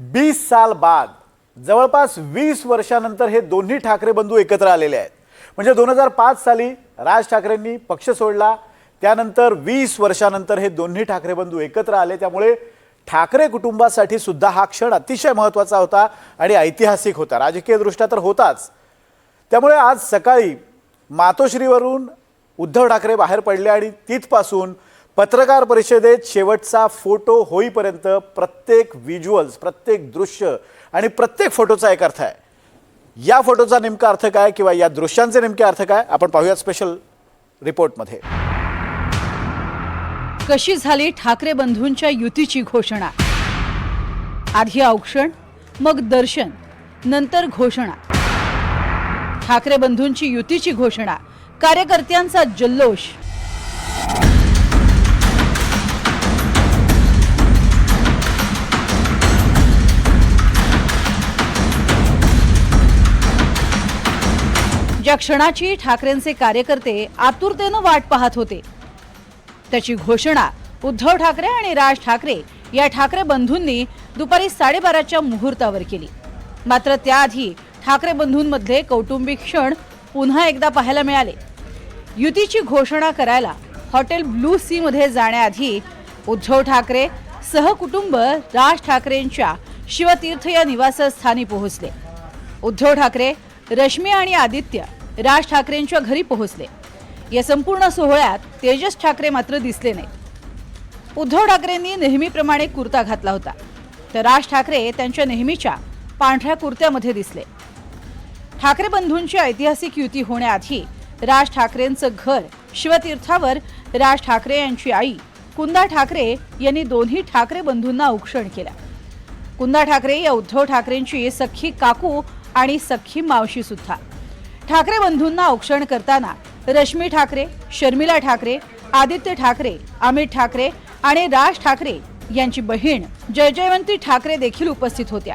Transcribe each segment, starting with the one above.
20 साल बाद जवळपास 20 वर्षानंतर हे दोन्ही ठाकरे बंधू एकत्र आलेले आहेत। म्हणजे 2005 साली राज ठाकरेंनी पक्ष सोडला, त्यानंतर 20 वर्षानंतर हे दोन्ही ठाकरे बंधू एकत्र आले। त्यामुळे ठाकरे कुटुंबासाठी सुद्धा हा क्षण अतिशय महत्त्वाचा होता आणि ऐतिहासिक होता, राजकीय दृष्ट्या तर होताच। त्यामुळे आज सकाळी मातोश्रीवरून उद्धव ठाकरे बाहेर पडले आणि तिथपासून पत्रकार परिषदेत शेवटचा फोटो होईपर्यंत प्रत्येक व्हिज्युअल्स, प्रत्येक दृश्य आणि प्रत्येक फोटोचा एक अर्थ आहे। या फोटोचा नेमका अर्थ काय किंवा या दृश्यांचे नेमके अर्थ काय आपण पाहूया स्पेशल रिपोर्टमध्ये। कशी झाली ठाकरे बंधूंच्या युतीची घोषणा? आधी औक्षण, मग दर्शन, नंतर घोषणा। ठाकरे बंधूंची युतीची घोषणा, कार्यकर्त्यांचा जल्लोष। ज्या क्षणाची ठाकरेंचे कार्यकर्ते आतुरतेने वाट पाहत होते, त्याची घोषणा उद्धव ठाकरे आणि राज ठाकरे या ठाकरे बंधूंनी दुपारी 12:30च्या मुहूर्तावर केली। मात्र त्याआधी ठाकरे बंधूंमध्ये कौटुंबिक क्षण पुन्हा एकदा पाहायला मिळाले। युतीची घोषणा करायला हॉटेल ब्लू सी मध्ये जाण्याआधी उद्धव ठाकरे सहकुटुंब राज ठाकरेंच्या शिवतीर्थ या निवासस्थानी पोहोचले। उद्धव ठाकरे, रश्मी आणि आदित्य राज ठाकरेंच्या घरी पोहोचले। या संपूर्ण सोहळ्यात तेजस ठाकरे मात्र दिसले नाहीत। उद्धव ठाकरेंनी नेहमीप्रमाणे कुर्ता घातला होता, तर राज ठाकरे त्यांच्या नेहमीच्या पांढऱ्या कुर्त्यामध्ये दिसले। ठाकरे बंधूंची ऐतिहासिक युती होण्याआधी राज ठाकरेंचं घर शिवतीर्थावर राज ठाकरे यांची आई कुंदा ठाकरे यांनी दोन्ही ठाकरे बंधूंना औक्षण केलं। कुंदा ठाकरे या उद्धव ठाकरेंची सख्खी काकू आणि सख्खी मावशी सुद्धा। ठाकरे बंधूंना औक्षण करताना रश्मी ठाकरे, शर्मिला ठाकरे, आदित्य ठाकरे, अमित ठाकरे आणि राज ठाकरे यांची बहीण जयजयवंती ठाकरे देखील उपस्थित होत्या।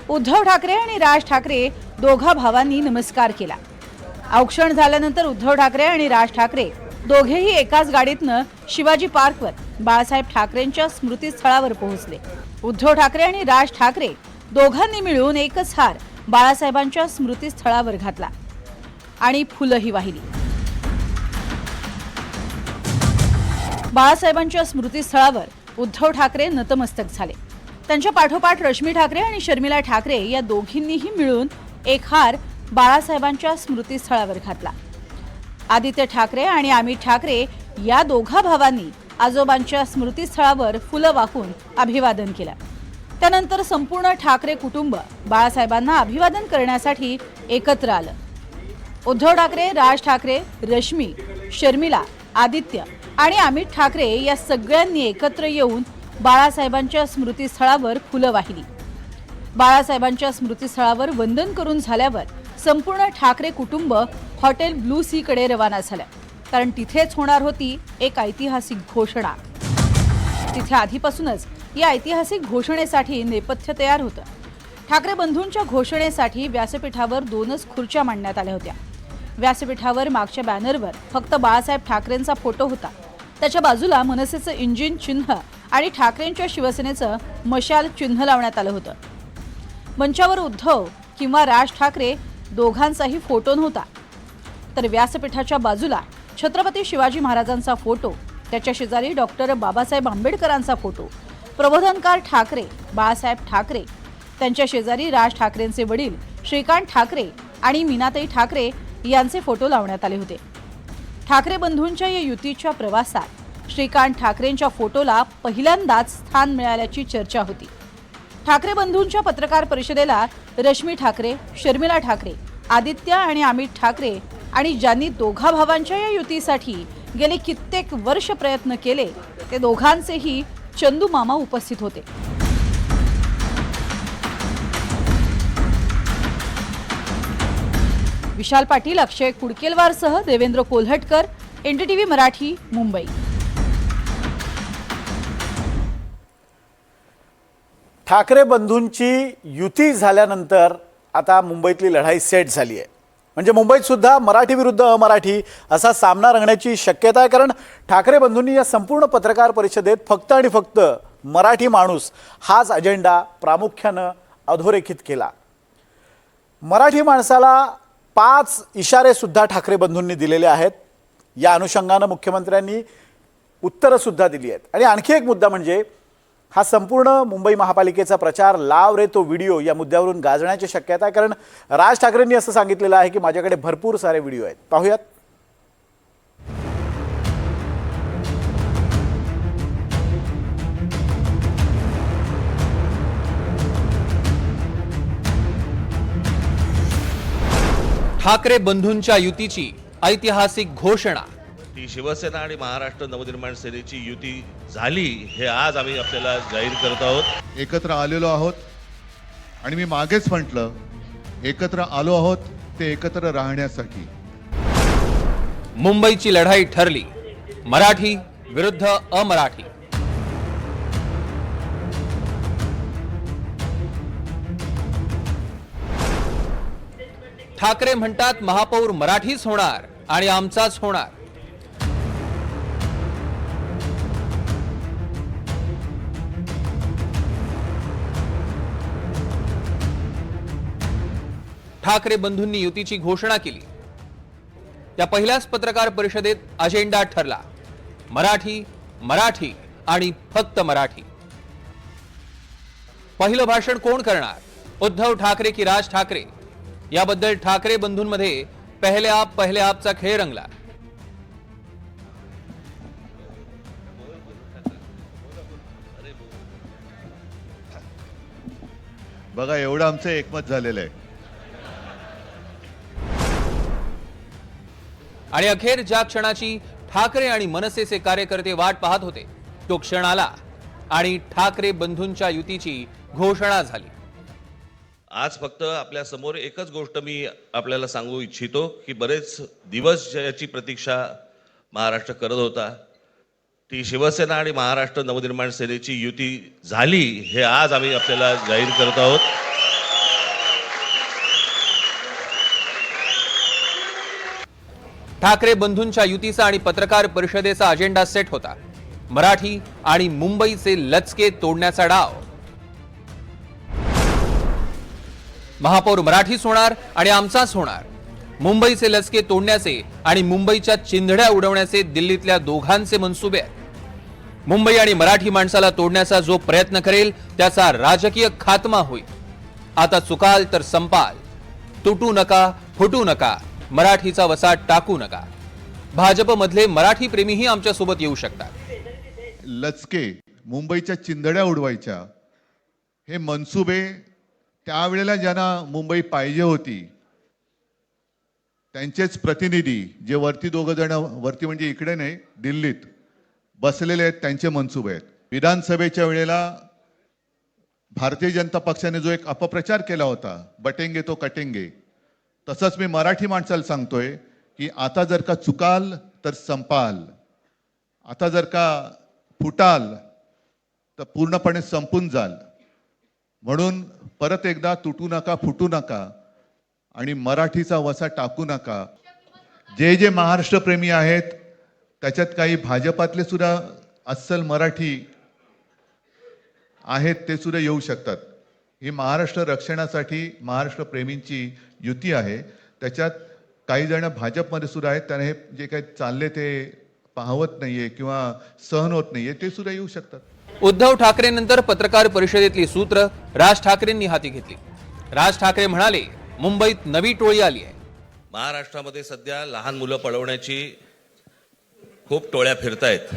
उद्धव ठाकरे आणि राज ठाकरे दोघा भावांनी नमस्कार केला। औक्षण झाल्यानंतर उद्धव ठाकरे आणि राज ठाकरे दोघेही एकाच गाडीतनं शिवाजी पार्कवर बाळासाहेब ठाकरेंच्या स्मृतीस्थळावर पोहोचले। उद्धव ठाकरे आणि राज ठाकरे दोघांनी मिळून एकच हार बाळासाहेबांच्या स्मृतीस्थळावर घातला आणि फुलंही वाहिली। बाळासाहेबांच्या स्मृतीस्थळावर उद्धव ठाकरे नतमस्तक झाले। त्यांच्या पाठोपाठ रश्मी ठाकरे आणि शर्मिला ठाकरे या दोघींनीही मिळून एक हार बाळासाहेबांच्या स्मृतीस्थळावर घातला। आदित्य ठाकरे आणि अमित ठाकरे या दोघा भावांनी आजोबांच्या स्मृतीस्थळावर फुलं वाहून अभिवादन केलं। त्यानंतर संपूर्ण ठाकरे कुटुंब बाळासाहेबांना अभिवादन करण्यासाठी एकत्र आलं। उद्धव ठाकरे, राज ठाकरे, रश्मी, शर्मिला, आदित्य आणि अमित ठाकरे या सगळ्यांनी एकत्र येऊन बाळासाहेबांच्या स्मृतीस्थळावर फुलं वाहिली। बाळासाहेबांच्या स्मृतीस्थळावर वंदन करून झाल्यावर संपूर्ण ठाकरे कुटुंब हॉटेल ब्लू सी कडे रवाना झालं, कारण तिथेच होणार होती एक ऐतिहासिक घोषणा। तिथे आधीपासूनच या ऐतिहासिक घोषणेसाठी नेपथ्य तयार होतं। ठाकरे बंधूंच्या घोषणेसाठी व्यासपीठावर 2च खुर्च्या मांडण्यात आल्या होत्या। व्यासपीठावर मागच्या बॅनरवर फक्त बाळासाहेब ठाकरेंचा फोटो होता, त्याच्या बाजूला मनसेचं इंजिन चिन्ह आणि ठाकरेंच्या शिवसेनेचं मशाल चिन्ह लावण्यात आलं होतं। मंचावर उद्धव किंवा राज ठाकरे दोघांचाही फोटो नव्हता, तर व्यासपीठाच्या बाजूला छत्रपती शिवाजी महाराजांचा फोटो, त्याच्या शेजारी डॉक्टर बाबासाहेब आंबेडकरांचा फोटो, प्रबोधनकार ठाकरे, बाळासाहेब ठाकरे, त्यांच्या शेजारी राज ठाकरेंचे वडील श्रीकांत ठाकरे आणि मीनाताई ठाकरे यांचे फोटो लावण्यात आले होते। ठाकरे बंधूंच्या या युतीच्या प्रवासात श्रीकांत ठाकरेंच्या फोटोला पहिल्यांदाच स्थान मिळाल्याची चर्चा होती। ठाकरे बंधूंच्या पत्रकार परिषदेला रश्मी ठाकरे, शर्मिला ठाकरे, आदित्य आणि अमित ठाकरे आणि ज्यांनी दोघा भावांच्या या युतीसाठी गेले कित्येक वर्ष प्रयत्न केले, ते दोघांचेही चंदू मामा उपस्थित होते। विशाल पाटील, अक्षय कुडकेलवारसह देवेंद्र कोल्हटकर, NDTV मराठी, मुंबई। ठाकरे बंधूंची युती झाल्यानंतर आता मुंबईतली लढाई सेट झाली आहे। म्हणजे मुंबईत सुद्धा मराठी विरुद्ध अमराठी असा सामना रंगण्याची शक्यता आहे, कारण ठाकरे बंधूंनी या संपूर्ण पत्रकार परिषदेत फक्त आणि फक्त मराठी माणूस हाच अजेंडा प्रामुख्यानं अधोरेखित केला। मराठी माणसाला 5 इशारे सुद्धा ठाकरे बंधूंनी दिलेले आहेत। या अनुषंगानं मुख्यमंत्र्यांनी उत्तरं सुद्धा दिली आहेत। आणि आणखी एक मुद्दा म्हणजे हा संपूर्ण मुंबई महापालिकेचा प्रचार लाव रे तो व्हिडिओ या मुद्द्यावरून गाजण्याची शक्यता आहे, कारण राज ठाकरेंनी असं सांगितलेलं आहे की माझ्याकडे भरपूर सारे व्हिडिओ आहेत। पाहूयात। ठाकरे बंधूंच्या युतीची ऐतिहासिक घोषणा। ती शिवसेना आणि महाराष्ट्र नवनिर्माण सेनेची युती झाली हे आज आम्ही आपल्याला जाहीर करत आहोत। एकत्र आलेलो आहोत आणि मी मागेच म्हटलं एकत्र आलो आहोत ते एकत्र राहण्यासाठी। मुंबईची लढाई ठरली, मराठी विरुद्ध अमराठी। ठाकरे म्हणतात महापौर मराठीच होणार आणि आमचाच होणार। ठाकरे बंधूंनी युतीची घोषणा केली। त्या पहिल्याच पत्रकार परिषदेत अजेंडा ठरला, मराठी मराठी आणि फक्त मराठी। पहिलं भाषण कोण करणार, उद्धव ठाकरे की राज ठाकरे? याबद्दल ठाकरे बंधूंमध्ये पहिले आपचा खेळ रंगला। बघा एवढं आमचं एकमत झालेलं आहे। आणि अखेर ज्या क्षणाची ठाकरे आणि मनसेचे कार्यकर्ते वाट पाहत होते तो क्षण आला आणि ठाकरे बंधूंच्या युतीची घोषणा झाली। आज फक्त आपल्या समोर एकच गोष्ट मी आपल्याला सांगू इच्छितो की बरेच दिवस याची प्रतीक्षा महाराष्ट्र करत होता। ती शिवसेना आणि महाराष्ट्र नवनिर्माण सेनेची युती झाली हे आज आम्ही आपल्याला जाहीर करत आहोत। ठाकरे बंधूंच्या युतीचा आणि पत्रकार परिषदेचा अजेंडा सेट होता, मराठी आणि मुंबईचे लचके तोडण्याचा डाव। महापौर मराठीच होणार आणि आमचाच होणार। मुंबईचे लचके तोडण्याचे आणि मुंबईच्या चिंधड्या उडवण्याचे दिल्लीतल्या दोघांचे मनसुबे आहेत। मुंबई आणि मराठी माणसाला तोडण्याचा जो प्रयत्न करेल त्याचा राजकीय खात्मा होईल। आता चुकाल तर संपाल, तुटू नका फुटू नका, मराठीचा वसा टाकू नका। भाजप मधले मराठी प्रेमीही आमच्या सोबत येऊ शकतात। लचके मुंबईच्या चिंधड्या उडवायच्या हे मनसुबे त्यावेळेला ज्यांना मुंबई पाहिजे होती त्यांचेच प्रतिनिधी जे वरती दोघं जण, वरती म्हणजे इकडे नाही दिल्लीत बसलेले आहेत, त्यांचे मनसुबे आहेत। विधानसभेच्या वेळेला भारतीय जनता पक्षाने जो एक अपप्रचार केला होता, बटेंगे तो कटेंगे, तसंच मी मराठी माणसाला सांगतोय की आता जर का चुकाल तर संपाल, आता जर का फुटाल तर पूर्णपणे संपून जाल। म्हणून परत एकदा तुटू नका फुटू नका आणि मराठीचा वसा टाकू नका। जे जे महाराष्ट्र प्रेमी आहेत त्याच्यात काही भाजपातले सुद्धा अस्सल मराठी आहेत, ते सुद्धा येऊ शकतात। ही महाराष्ट्र रक्षणासाठी महाराष्ट्र प्रेमींची युती आहे। त्याच्यात काही जण भाजपमध्ये सुद्धा आहेत, त्यांना हे जे काही चालले ते पाहवत नाहीये किंवा सहन होत नाहीये, ते सुद्धा येऊ शकतात। उद्धव ठाकरेंनंतर पत्रकार परिषदेतली सूत्र राज ठाकरेंनी हाती घेतली। राज ठाकरे म्हणाले, मुंबईत नवी टोळी आली आहे। महाराष्ट्रामध्ये सध्या लहान मुलं पळवण्याची खूप टोळ्या फिरतायत।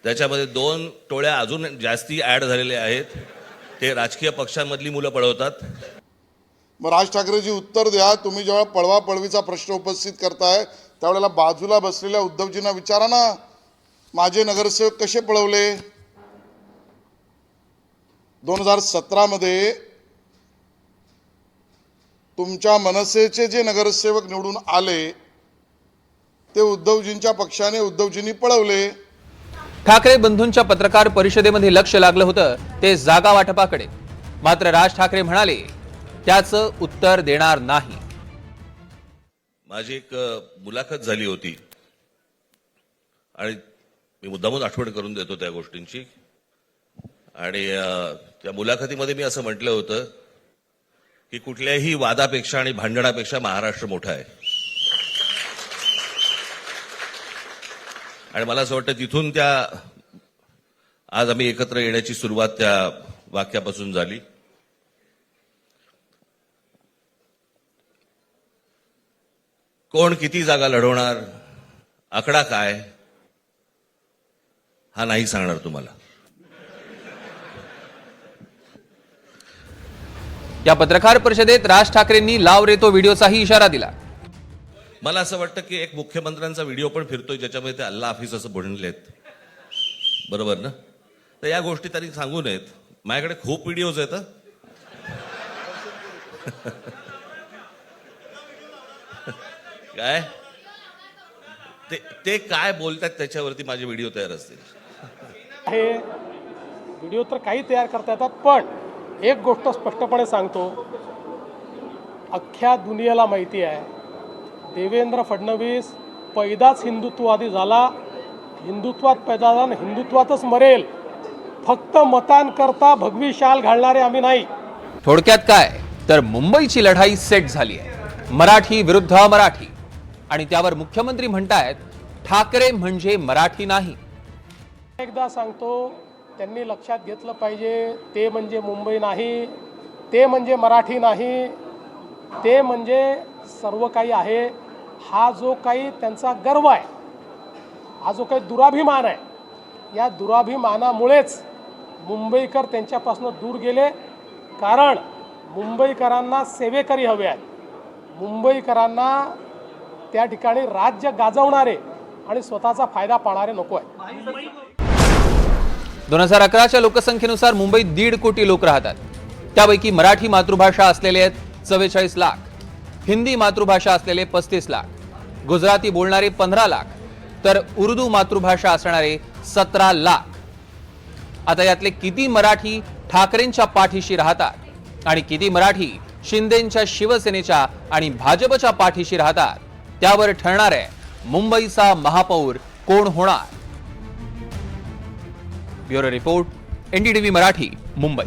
त्याच्यामध्ये 2 टोळ्या अजून जास्ती ऍड झालेल्या आहेत, ते राजकीय पक्षांमधली मुलं पळवतात। मग राज ठाकरेजी उत्तर द्या। तुम्ही जेव्हा पळवापळवीचा प्रश्न उपस्थित करताय त्यावेळेला बाजूला बसलेल्या उद्धवजींना विचारा ना, माझे नगरसेवक कसे पळवले? 2017 मध्ये तुमच्या मनसेचे जे नगरसेवक निवडून आले ते उद्धवजींच्या पक्षाने उद्धवजींनी पळवले। ठाकरे बंधूंच्या पत्रकार परिषदेमध्ये लक्ष लागलं होतं ते जागा वाटपाकडे। मात्र राज ठाकरे म्हणाले त्याचं उत्तर देणार नाही। माझी एक मुलाखत झाली होती आणि मी मुद्दामून आठवण करून देतो त्या गोष्टींची. आणि त्या मुलाखतीमध्ये मी असं म्हटलं होतं की कुठल्याही वादापेक्षा आणि भांडणापेक्षा महाराष्ट्र मोठा आहे. आणि मला असं वाटतं तिथून त्या आज आम्ही एकत्र येण्याची सुरुवात त्या वाक्यापासून झाली. कोण किती जागा लढवणार, आकडा काय, हा नाही सांगणार तुम्हाला. या पत्रकार परिषदेत राज ठाकरेंनी लाव रे तो व्हिडिओचाही इशारा दिला. मला असं वाटतं की एक मुख्यमंत्र्यांचा व्हिडिओ पण फिरतोय ज्याच्यामध्ये ते अल्ला हाफिज असं बनलेत, बरोबर ना? तर या गोष्टी तरी सांगू नयेत. माझ्याकडे खूप व्हिडिओज आहेत. काय ते काय बोलतात त्याच्यावरती माझे व्हिडिओ तयार असतील. हे व्हिडिओ तर काही तयार करता येतात, पण एक गोष्ट स्पष्टपणे सांगतो, अख्ख्या दुनियेला माहिती आहे देवेंद्र फडणवीस पैदाच हिंदुत्ववादी झाला, हिंदुत्वात पैदा झाला, हिंदुत्वातच मरेल. फक्त मतांकरता भगवी शाल घालणारे आम्ही नाही. थोडक्यात काय तर मुंबईची लढाई सेट झाली आहे. मराठी विरुद्ध मराठी. आणि त्यावर मुख्यमंत्री म्हणतायत ठाकरे म्हणजे मराठी नाही. एकदा सांगतो, त्यांनी लक्षात घेतलं पाहिजे, ते म्हणजे मुंबई नाही, ते म्हणजे मराठी नाही, ते म्हणजे सर्व काही आहे. हा जो काही त्यांचा गर्व आहे, हा जो काही दुराभिमान आहे, या दुराभिमानामुळेच मुंबईकर त्यांच्यापासून दूर गेले. कारण मुंबईकरांना सेवेकरी हवे आहेत, मुंबईकरांना त्या ठिकाणी राज्य गाजवणारे आणि स्वतःचा फायदा पाहणारे नको आहे. 2011च्या लोकसंख्येनुसार मुंबईत 1.5 कोटी लोक राहतात. त्यापैकी मराठी मातृभाषा असलेले आहेत 44 लाख, हिंदी मातृभाषा असलेले 35 लाख, गुजराती बोलणारे 15 लाख, तर उर्दू मातृभाषा असणारे 17 लाख. आता यातले किती मराठी ठाकरेंच्या पाठीशी राहतात आणि किती मराठी शिंदेंच्या शिवसेनेच्या आणि भाजपच्या पाठीशी राहतात, त्यावर ठरणार आहे मुंबईचा महापौर कोण होणार. Bureau report, NDTV Marathi, Mumbai.